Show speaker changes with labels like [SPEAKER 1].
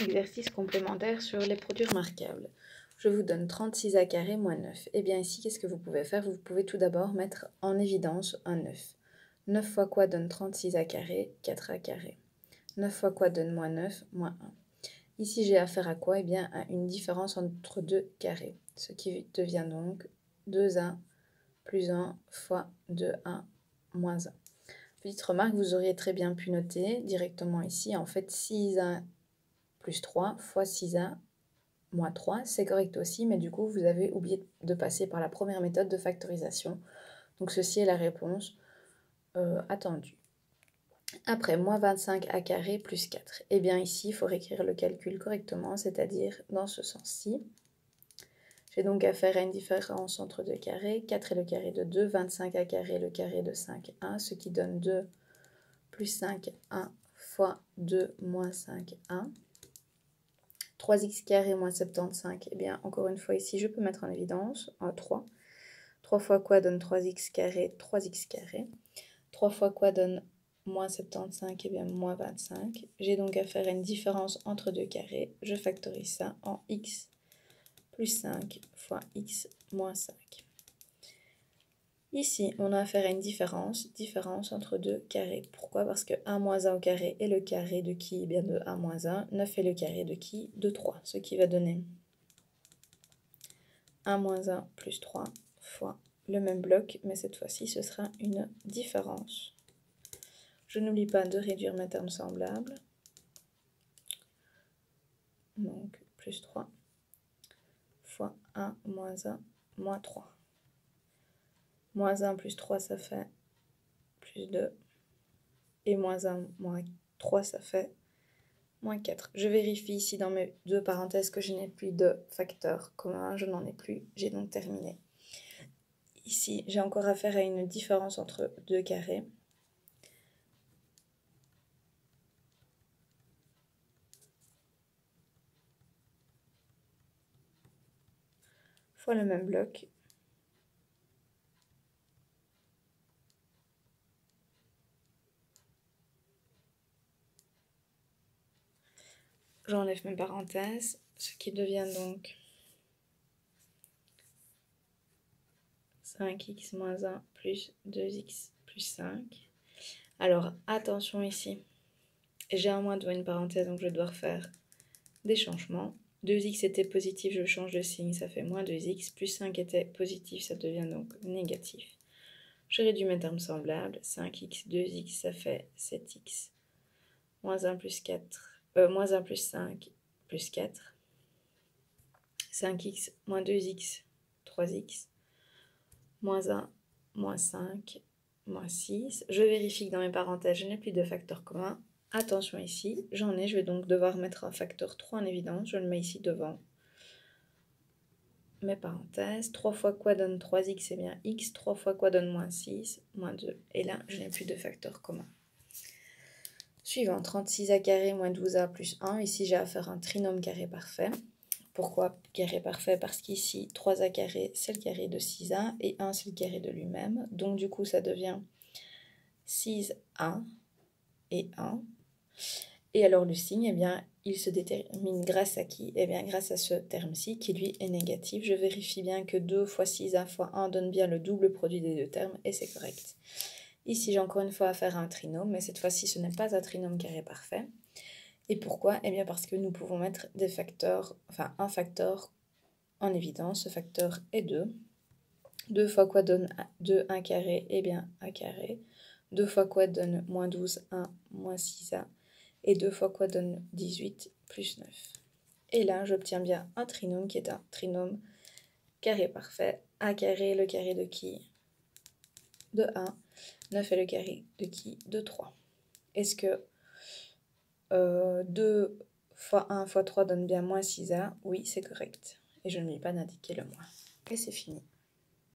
[SPEAKER 1] Exercice complémentaire sur les produits remarquables. Je vous donne 36A carré moins 9. Et bien ici, qu'est-ce que vous pouvez faire? Vous pouvez tout d'abord mettre en évidence un 9. 9 fois quoi donne 36A carré? 4A carré. 9 fois quoi donne moins 9? Moins 1. Ici, j'ai affaire à quoi? Eh bien, à une différence entre deux carrés. Ce qui devient donc 2A plus 1 fois 2A moins 1. Petite remarque, vous auriez très bien pu noter directement ici, en fait, 6A plus 3 fois 6A moins 3, c'est correct aussi, mais du coup, vous avez oublié de passer par la première méthode de factorisation. Donc, ceci est la réponse attendue. Après, moins 25A carré plus 4. Eh bien, ici, il faut réécrire le calcul correctement, c'est-à-dire dans ce sens-ci. J'ai donc affaire à une différence entre deux carrés. 4 est le carré de 2, 25A carré est le carré de 5A, ce qui donne 2 plus 5A fois 2 moins 5A. 3x carré moins 75, eh bien, encore une fois, ici, je peux mettre en évidence un 3. 3 fois quoi donne 3x carré? 3x carré. 3 fois quoi donne moins 75? Eh bien, moins 25. J'ai donc affaire à une différence entre deux carrés. Je factorise ça en x plus 5 fois x moins 5. Ici, on a affaire à une différence entre deux carrés. Pourquoi? Parce que 1 moins 1 au carré est le carré de qui? Eh bien, de 1 moins 1. 9 est le carré de qui? De 3. Ce qui va donner 1 moins 1 plus 3 fois le même bloc, mais cette fois-ci, ce sera une différence. Je n'oublie pas de réduire mes termes semblables. Donc, plus 3 fois 1 moins 1 moins 3. Moins 1 plus 3, ça fait plus 2. Et moins 1 moins 3, ça fait moins 4. Je vérifie ici dans mes deux parenthèses que je n'ai plus de facteur commun. Je n'en ai plus. J'ai donc terminé. Ici, j'ai encore affaire à une différence entre deux carrés. Fois le même bloc. J'enlève mes parenthèses, ce qui devient donc 5x moins 1 plus 2x plus 5. Alors, attention ici. J'ai un moins devant une parenthèse, donc je dois refaire des changements. 2x était positif, je change de signe, ça fait moins 2x. Plus 5 était positif, ça devient donc négatif. Je réduis mes termes semblables. 5x, 2x, ça fait 7x. Moins 1 plus 4, moins 1 plus 5 plus 4. 5x moins 2x, 3x. Moins 1, moins 5, moins 6. Je vérifie que dans mes parenthèses, je n'ai plus de facteur commun. Attention ici, j'en ai, je vais donc devoir mettre un facteur 3 en évidence. Je le mets ici devant mes parenthèses. 3 fois quoi donne 3x? C'est bien x. 3 fois quoi donne moins 6, moins 2. Et là, je n'ai plus de facteur commun. Suivant, 36a carré moins 12a plus 1. Ici, j'ai affaire à un trinôme carré parfait. Pourquoi carré parfait? Parce qu'ici, 3a carré, c'est le carré de 6a, et 1, c'est le carré de lui-même. Donc, du coup, ça devient 6a et 1. Et alors, le signe, eh bien, il se détermine grâce à qui? Eh bien, grâce à ce terme-ci, qui, lui, est négatif. Je vérifie bien que 2 fois 6a fois 1 donne bien le double produit des deux termes, et c'est correct. Ici, j'ai encore une fois affaire à un trinôme, mais cette fois-ci, ce n'est pas un trinôme carré parfait. Et pourquoi? Eh bien parce que nous pouvons mettre des facteurs, enfin un facteur en évidence. Ce facteur est 2. 2 fois quoi donne 2, 1 carré? Eh bien 1 carré. 2 fois quoi donne moins 12, 1, moins 6a. Et 2 fois quoi donne 18, plus 9. Et là, j'obtiens bien un trinôme qui est un trinôme carré parfait. 1 carré, le carré de qui? De 1. 9 est le carré de qui? De 3. Est-ce que 2 fois 1 fois 3 donne bien moins 6a? Oui, c'est correct. Et je n'oublie pas d'indiquer le moins. Et c'est fini.